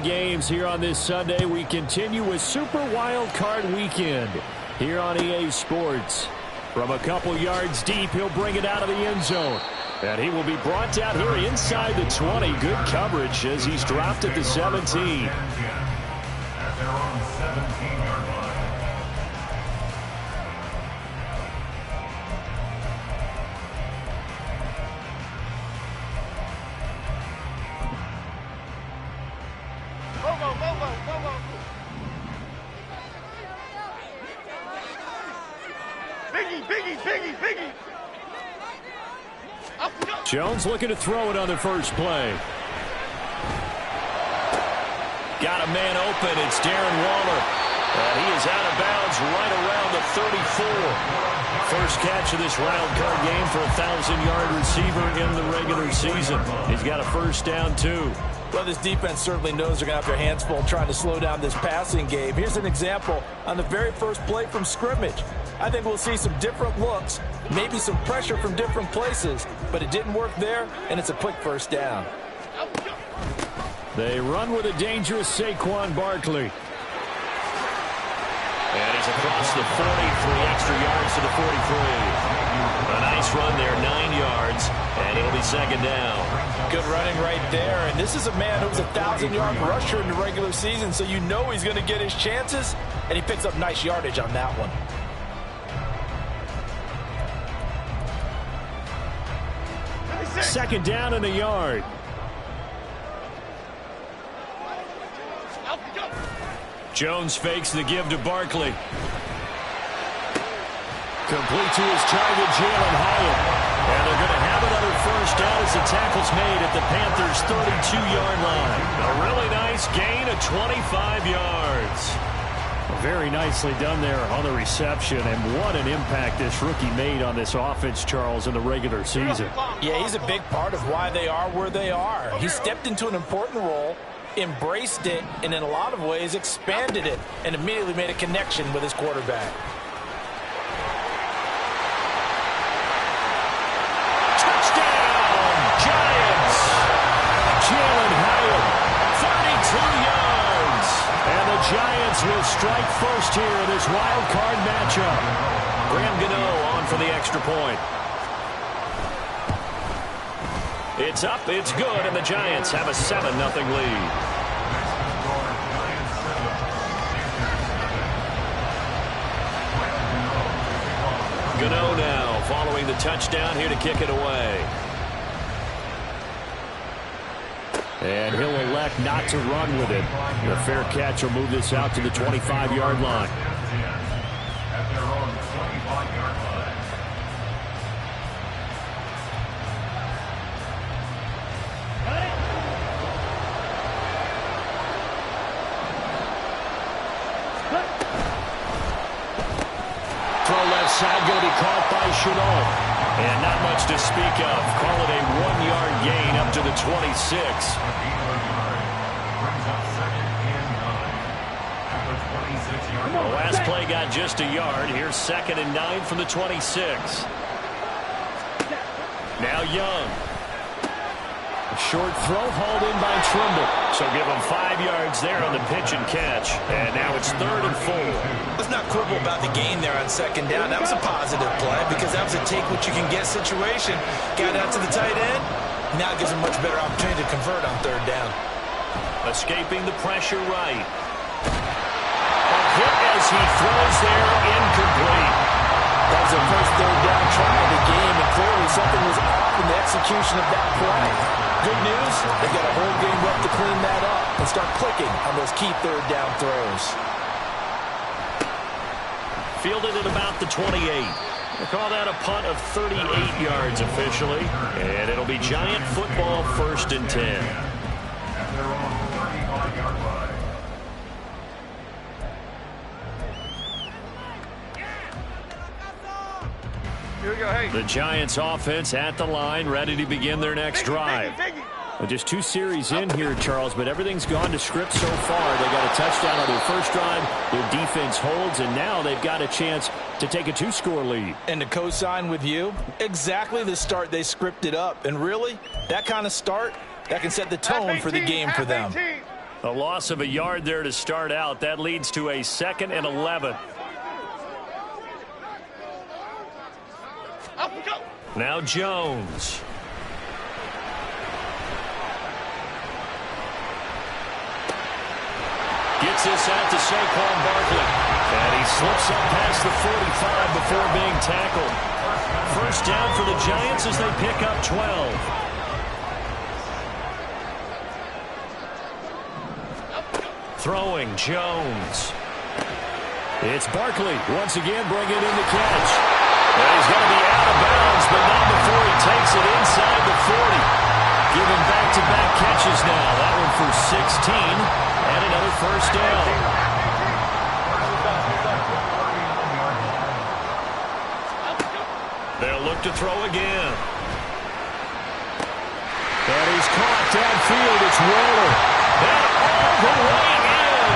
games here on this Sunday. We continue with Super Wild Card Weekend here on EA Sports. From a couple yards deep, he'll bring it out of the end zone. And he will be brought down here inside the 20. Good coverage as he's dropped at the 17. Jones looking to throw it on the first play. Got a man open. It's Darren Waller. And he is out of bounds right around the 34. First catch of this wild card game for a 1,000-yard receiver in the regular season. He's got a first down, too. Well, this defense certainly knows they're going to have their hands full trying to slow down this passing game. Here's an example on the very first play from scrimmage. I think we'll see some different looks, maybe some pressure from different places, but it didn't work there, and it's a quick first down. They run with a dangerous Saquon Barkley. And he's across the 40, 3 extra yards to the 43. A nice run there, 9 yards, and it'll be second down. Good running right there, and this is a man who was a 1,000-yard rusher in the regular season, so you know he's going to get his chances, and he picks up nice yardage on that one. Second down and a yard. Jones fakes the give to Barkley. Complete to his target, Jalen Hyatt. And they're going to have another first down as the tackle's made at the Panthers' 32-yard line. A really nice gain of 25 yards. Very nicely done there on the reception, and what an impact this rookie made on this offense, Charles, in the regular season. Yeah, he's a big part of why they are where they are. He stepped into an important role, embraced it, and in a lot of ways expanded it, and immediately made a connection with his quarterback. Touchdown, Giants! Jalen Hyatt, 32 yards. And the Giants will strike first here in this wild card matchup. Graham Gano on for the extra point. It's up, it's good, and the Giants have a 7-0 lead. Gano now following the touchdown here to kick it away. And he'll elect not to run with it. The fair catch will move this out to the 25-yard line. Throw left side, going to be caught by Chenault. And not much to speak of. Call it a 1-yard gain up to the 26. The last play got just a yard. Here's 2nd and 9 from the 26. Now Young. A short throw hauled in by Trimble. So give him 5 yards there on the pitch and catch. And now it's 3rd and 4. Let's not quibble about the gain there on 2nd down. That was a positive play because that was a take-what-you-can-get situation. Got out to the tight end. Now it gives him much better opportunity to convert on 3rd down. Escaping the pressure right. A hit as he throws there, incomplete. That was their first 3rd down try of the game, and clearly something was off in the execution of that play. Good news, they've got a whole game left to clean that up and start clicking on those key 3rd down throws. Fielded at about the 28. They call that a punt of 38 yards officially. And it'll be Giant football, 1st and 10. Here we go, hey. The Giants offense at the line, ready to begin their next drive. Well, just 2 series in here, Charles, but everything's gone to script so far. They got a touchdown on their first drive. Their defense holds, and now they've got a chance to take a 2-score lead. And to co-sign with you, exactly the start they scripted up. And really, that kind of start, that can set the tone for the game for them. A loss of a yard there to start out. That leads to a 2nd and 11. Now Jones. Gets this out to Saquon Barkley. And he slips up past the 45 before being tackled. First down for the Giants as they pick up 12. Throwing, Jones. It's Barkley once again bringing in the catch. And he's going to be out of bounds, but not before he takes it inside the 40. Giving back-to-back catches now. That one for 16 and another first down. They'll look to throw again. And he's caught downfield. It's Waller. And all the way in.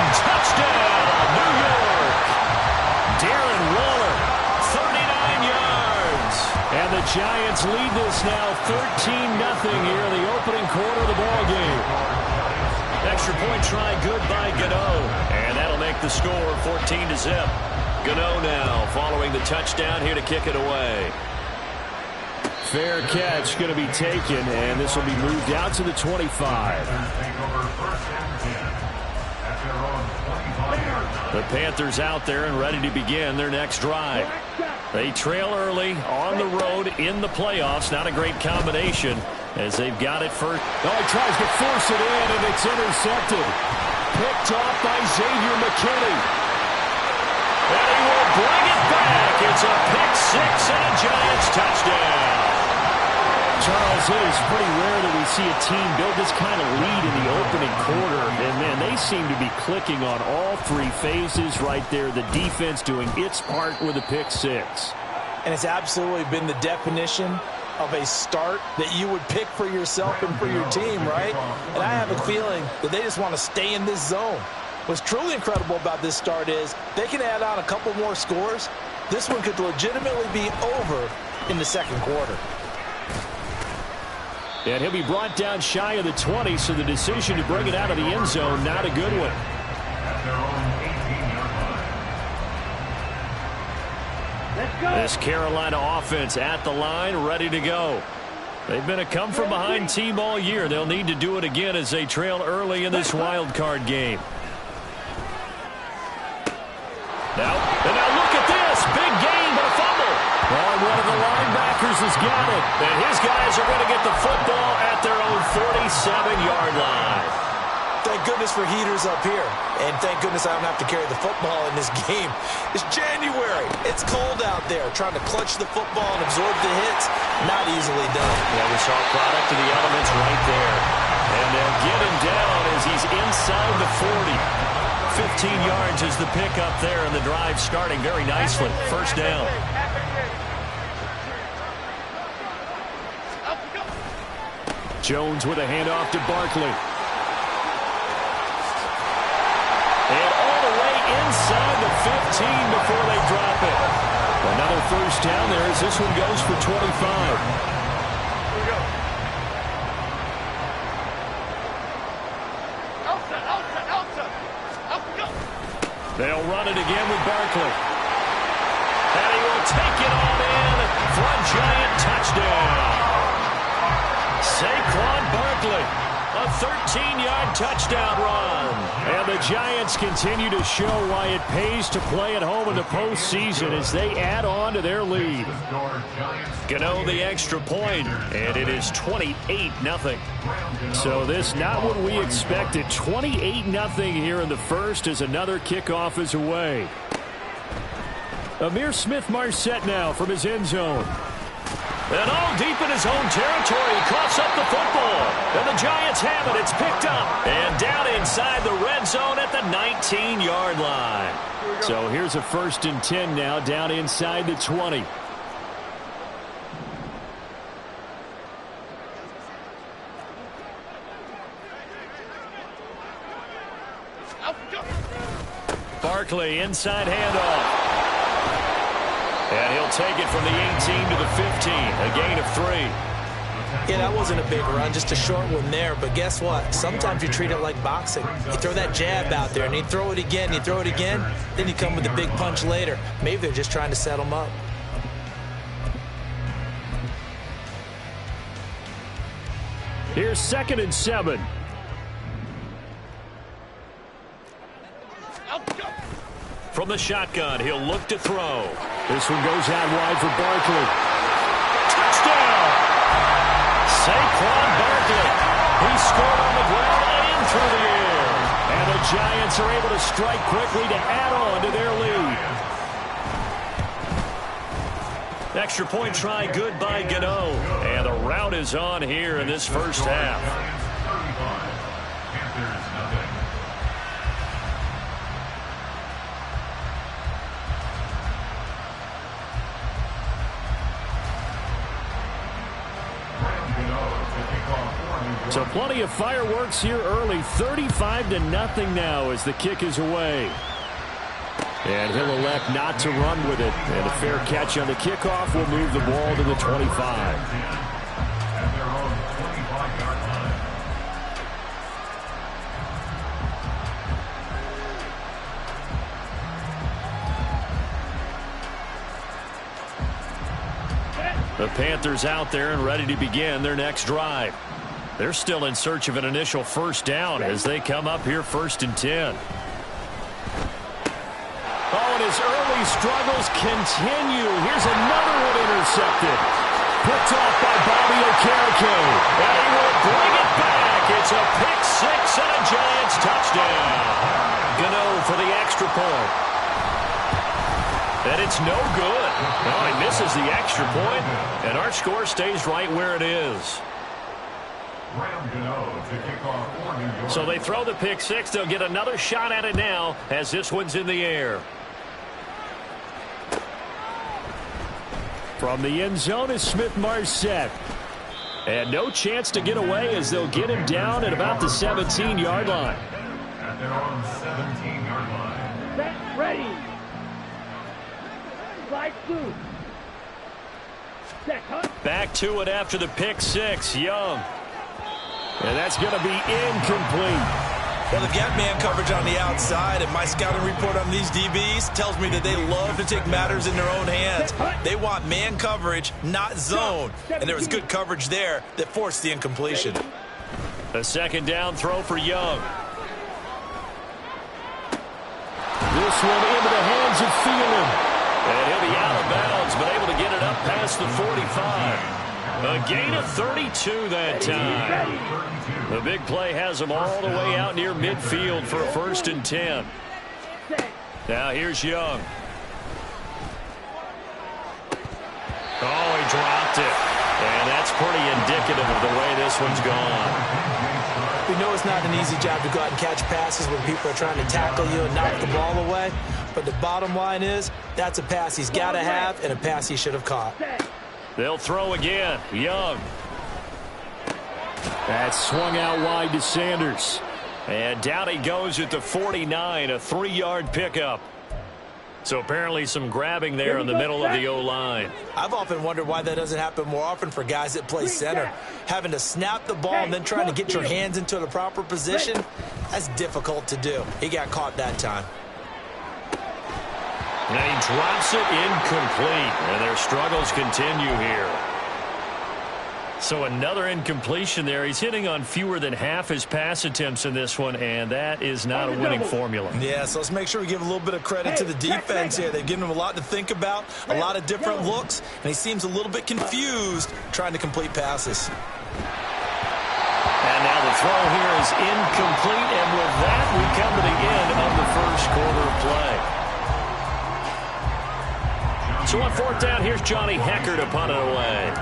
Touchdown, New York. Darren Waller, 39 yards. And the Giants lead this now 13-0 here in the opening quarter of the ballgame. Extra point try good by Gano. And that'll make the score 14-0. Gano now following the touchdown here to kick it away. Fair catch going to be taken, and this will be moved out to the 25. The Panthers out there and ready to begin their next drive. They trail early on the road in the playoffs. Not a great combination as they've got it first. Oh, he tries to force it in, and it's intercepted. Picked off by Xavier McKinney. And he will bring it back. It's a pick-6 and a Giants touchdown. Charles, it is pretty rare that we see a team build this kind of lead in the opening quarter. And, man, they seem to be clicking on all three phases right there. The defense doing its part with a pick-6. And it's absolutely been the definition of a start that you would pick for yourself and for your team, right? And I have a feeling that they just want to stay in this zone. What's truly incredible about this start is they can add on a couple more scores. This one could legitimately be over in the second quarter. And he'll be brought down shy of the 20, so the decision to bring it out of the end zone, not a good one. This Carolina offense at the line, ready to go. They've been a come-from-behind team all year. They'll need to do it again as they trail early in this wild card game. Now look at this. Big gain, but a fumble. Oh, one of the linebackers has got it. And his guys are going to get the football at their own 47-yard line. Thank goodness for heaters up here. And thank goodness I don't have to carry the football in this game. It's January. It's cold out there. Trying to clutch the football and absorb the hits, not easily done. Yeah, we saw a product of the elements right there. And they'll get him down as he's inside the 40. 15 yards is the pickup there, and the drive starting very nicely. First down. Jones with a handoff to Barkley. And all the way inside the 15 before they drop it. Another first down there as this one goes for 25. They'll run it again with Barkley. And he will take it on in for a Giant touchdown. Saquon Barkley, a 13-yard touchdown run. And the Giants continue to show why it pays to play at home in the postseason as they add on to their lead. Gano the extra point, and it is 28-0. So this not what we expected. 28-0 here in the first as another kickoff is away. Amir Smith-Marset now from his end zone. And all deep in his own territory, he coughs up the football. And the Giants have it. It's picked up. And down inside the red zone at the 19-yard line. So here's a 1st and 10 now down inside the 20. Barkley inside handoff. And he'll take it from the 18 to the 15, a gain of 3. Yeah, that wasn't a big run, just a short one there. But guess what? Sometimes you treat it like boxing. You throw that jab out there, and you throw it again, then you come with a big punch later. Maybe they're just trying to set them up. Here's 2nd and 7. From the shotgun, he'll look to throw. This one goes out wide for Barkley. Touchdown! Saquon Barkley. He scored on the ground and through the air. And the Giants are able to strike quickly to add on to their lead. Extra point try good by Gano. And the rout is on here in this first half. So plenty of fireworks here early. 35-0 now as the kick is away. And he'll elect not to run with it. And a fair catch on the kickoff will move the ball to the 25. The Panthers out there and ready to begin their next drive. They're still in search of an initial first down as they come up here 1st and 10. Oh, and his early struggles continue. Here's another one intercepted. Picked off by Bobby Okereke. And he will bring it back. It's a pick six and a Giants touchdown. Gano for the extra point. And it's no good. Oh, he misses the extra point, and our score stays right where it is. So they throw the pick six. They'll get another shot at it now as this one's in the air. From the end zone is Smith-Marset. And no chance to get away as they'll get him down at about the 17-yard line. At their own 17-yard line. Set, ready. Slide through. Set, huh? Back to it after the pick six. Young. And that's going to be incomplete. Well, they've got man coverage on the outside, and my scouting report on these DBs tells me that they love to take matters in their own hands. They want man coverage, not zone. And there was good coverage there that forced the incompletion. A second down throw for Young. This one into the hands of Thielen. And he'll be out of bounds, but able to get it up past the 45. A gain of 32 that time. The big play has them all the way out near midfield for a 1st and 10. Now here's Young. Oh, he dropped it. And that's pretty indicative of the way this one's gone. We know it's not an easy job to go out and catch passes when people are trying to tackle you and knock the ball away. But the bottom line is, that's a pass he's got to have and a pass he should have caught. They'll throw again. Young. That swung out wide to Sanders. And down he goes at the 49, a 3-yard pickup. So apparently some grabbing there in the middle of the O-line. I've often wondered why that doesn't happen more often for guys that play center. Having to snap the ball and then trying to get your hands into the proper position, that's difficult to do. He got caught that time. And he drops it incomplete. And their struggles continue here. So another incompletion there. He's hitting on fewer than half his pass attempts in this one, and that is not a winning formula. Yeah, so let's make sure we give a little bit of credit to the defense here. They've given him a lot to think about, a lot of different looks, and he seems a little bit confused trying to complete passes. And now the throw here is incomplete, and with that, we come to the end of the first quarter of play. So on 4th down, here's Johnny Hecker to punt it away.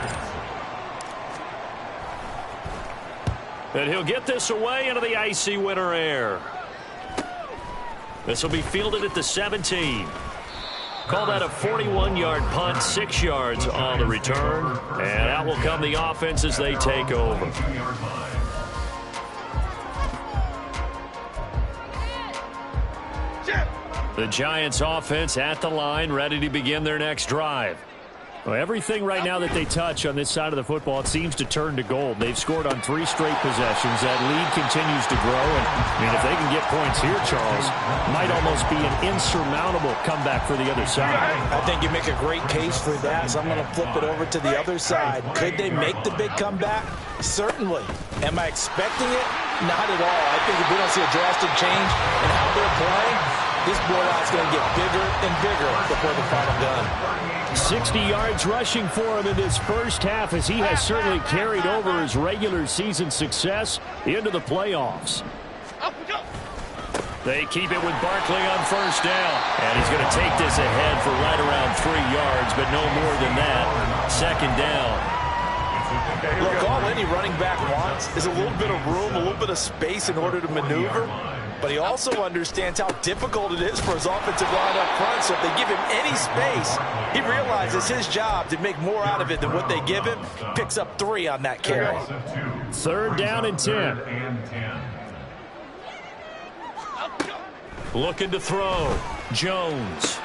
And he'll get this away into the icy winter air. This will be fielded at the 17. Call that a 41-yard punt, 6 yards on the return. And out will come the offense as they take over. The Giants offense at the line, ready to begin their next drive. Well, everything right now that they touch on this side of the football, it seems to turn to gold. They've scored on 3 straight possessions. That lead continues to grow. And, I mean, if they can get points here, Charles, might almost be an insurmountable comeback for the other side. I think you make a great case for that, so I'm going to flip it over to the other side. Could they make the big comeback? Certainly. Am I expecting it? Not at all. I think if we don't see a drastic change in how they're playing, this blowout's going to get bigger and bigger before the final gun. 60 yards rushing for him in this first half as he has certainly carried over his regular season success into the playoffs. They keep it with Barkley on first down. And he's going to take this ahead for right around 3 yards, but no more than that. Second down. Look, all any running back wants is a little bit of room, a little bit of space in order to maneuver. But he also understands how difficult it is for his offensive line up front. So if they give him any space, he realizes his job to make more out of it than what they give him. Picks up 3 on that carry. Third down and 10. Looking to throw. Jones.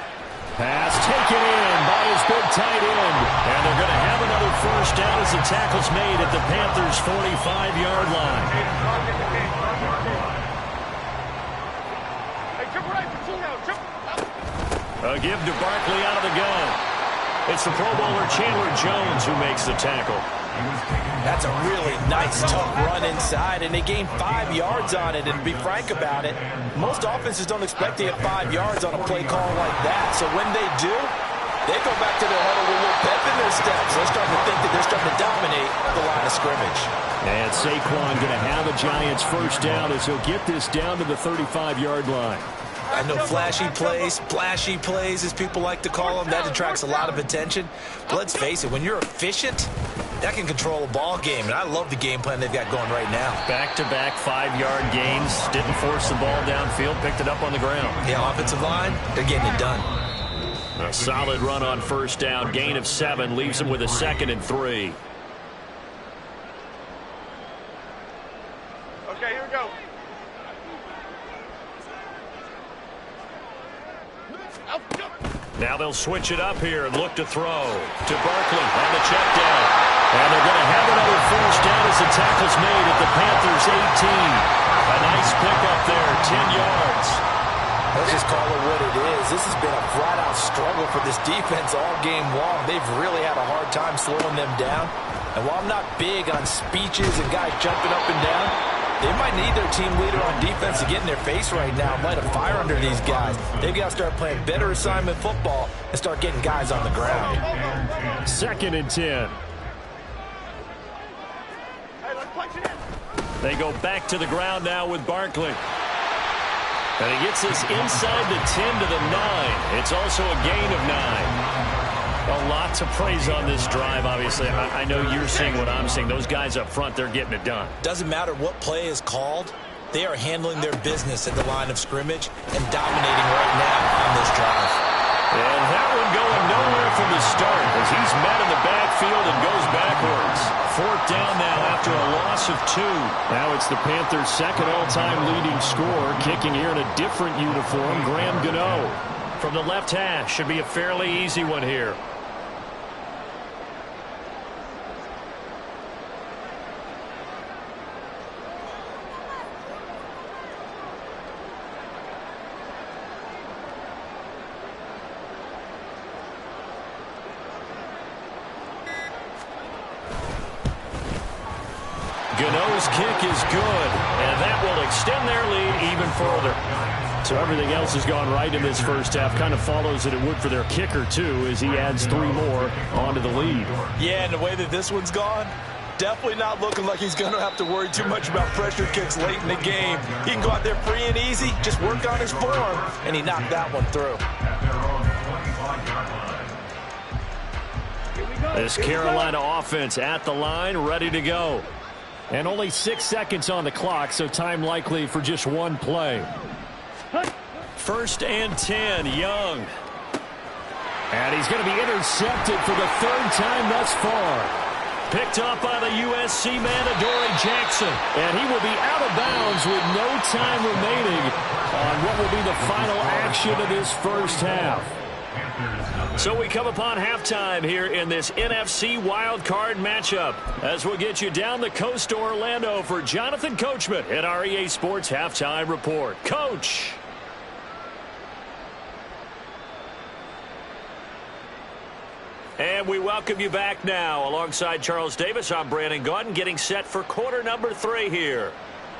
Pass taken in by his big tight end. And they're going to have another first down as the tackle's made at the Panthers' 45-yard line. A give to Barkley out of the gun. It's the Pro Bowler Chandler Jones who makes the tackle. That's a really nice, tough run inside, and they gained 5 yards on it. And to be frank about it, most offenses don't expect to get 5 yards on a play call like that. So when they do, they go back to their huddle with a little pep in their steps. They're starting to think that they're starting to dominate the line of scrimmage. And Saquon going to have a Giants first down as he'll get this down to the 35-yard line. I know flashy plays, splashy plays, as people like to call them, that attracts a lot of attention. But let's face it, when you're efficient, that can control a ball game. And I love the game plan they've got going right now. Back-to-back 5-yard gains. Didn't force the ball downfield. Picked it up on the ground. Yeah, offensive line, they're getting it done. A solid run on first down. Gain of 7. Leaves him with a 2nd and 3. Okay, here we go. Now they'll switch it up here and look to throw to Barkley on the check down. And they're going to have another first down as the tackle's made at the Panthers' 18. A nice pickup there, 10 yards. Let's just call it what it is. This has been a flat-out struggle for this defense all game long. They've really had a hard time slowing them down. And while I'm not big on speeches and guys jumping up and down, they might need their team leader on defense to get in their face right now, light a fire under these guys. They've got to start playing better assignment football and start getting guys on the ground. 2nd and 10. They go back to the ground now with Barkley. And he gets this inside the 10 to the 9. It's also a gain of 9. A lot to praise on this drive, obviously. I know you're seeing what I'm seeing. Those guys up front, they're getting it done. Doesn't matter what play is called. They are handling their business at the line of scrimmage and dominating right now on this drive. And that one going nowhere from the start as he's met in the backfield and goes backwards. 4th down now after a loss of 2. Now it's the Panthers' 2nd all-time leading scorer, kicking here in a different uniform, Graham Gano. From the left hash, should be a fairly easy one here. Gano's kick is good, and that will extend their lead even further. So everything else has gone right in this first half. Kind of follows that it would for their kicker, too, as he adds 3 more onto the lead. Yeah, and the way that this one's gone, definitely not looking like he's going to have to worry too much about pressure kicks late in the game. He can go out there free and easy, just work on his form, and he knocked that one through. This Carolina offense at the line, ready to go. And only 6 seconds on the clock, so time likely for just one play. 1st and 10, Young. And he's going to be intercepted for the 3rd time thus far. Picked up by the USC man, Adoree Jackson. And he will be out of bounds with no time remaining on what will be the final action of this first half. Panthers, So we come upon halftime here in this NFC wildcard matchup as we'll get you down the coast to Orlando for Jonathan Coachman at our EA Sports Halftime Report. Coach. And we welcome you back now. Alongside Charles Davis, I'm Brandon Gaudin, getting set for quarter number 3 here.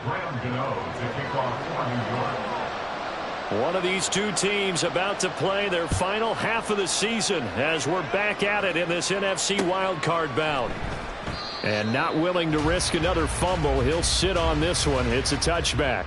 Graham Gano to kick off for New York. One of these two teams about to play their final half of the season as we're back at it in this NFC wildcard bout. And not willing to risk another fumble, he'll sit on this one. It's a touchback.